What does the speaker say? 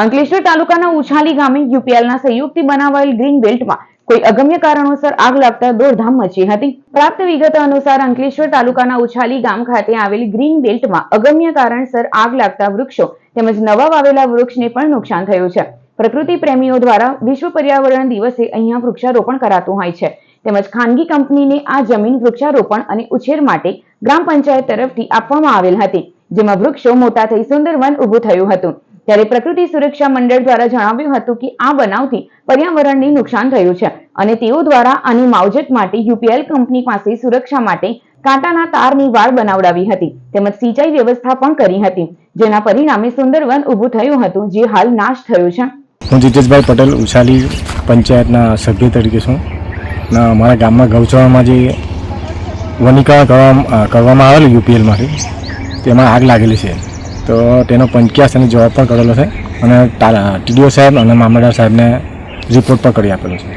અંકલેશ્વર તાલુકાના ઉછાલી ગામે યુપીએલના સહયોગથી બનાવાયેલ ગ્રીન બેલ્ટમાં કોઈ અગમ્ય કારણોસર આગ લાગતા દોડધામ મચી હતી। પ્રાપ્ત વિગતો અનુસાર અંકલેશ્વર તાલુકાના ઉછાલી ગામ ખાતે આવેલ ગ્રીન બેલ્ટમાં અગમ્ય કારણસર આગ લાગતા વૃક્ષો તેમજ નવા વાવેલા વૃક્ષને પણ નુકસાન થયું છે। પ્રકૃતિ પ્રેમીઓ દ્વારા વિશ્વ પર્યાવરણ દિવસે અહીંયા વૃક્ષારોપણ કરાતું હોય છે તેમજ ખાનગી કંપનીને આ જમીન વૃક્ષારોપણ અને ઉછેર માટે ગ્રામ પંચાયત તરફથી આપવામાં આવેલ હતી, જેમાં વૃક્ષો મોટા થઈ સુંદર વન ઊભું થયું હતું। ત્યારે પ્રકૃતિ સુરક્ષા મંડળ દ્વારા જણાવ્યું હતું કે આ બનાવથી પર્યાવરણને નુકસાન થયું છે અને તેઓ દ્વારા આની માવજત માટે યુપીએલ કંપની પાસે સુરક્ષા માટે કાંટાના તારની વાડ બનાવડાવી હતી તેમજ સિંચાઈ વ્યવસ્થા પણ કરી હતી, જેના પરિણામે સુંદર વન ઊભું થયું હતું, જે હાલ નાશ થયું છે। હું જીતેશભાઈ પટેલ ઉછાલી પંચાયતના સભ્ય તરીકે છું અને અમારા ગામમાં ગૌચરમાં જે વનીકરણ કરવામાં આવેલું યુપીએલમાંથી તેમાં આગ લાગેલી છે, તો તેનો પંચાયત અને જવાબ પણ કરેલો છે અને ટીડીઓ સાહેબ અને મામલતદાર સાહેબને રિપોર્ટ પણ કરી આપેલો છે।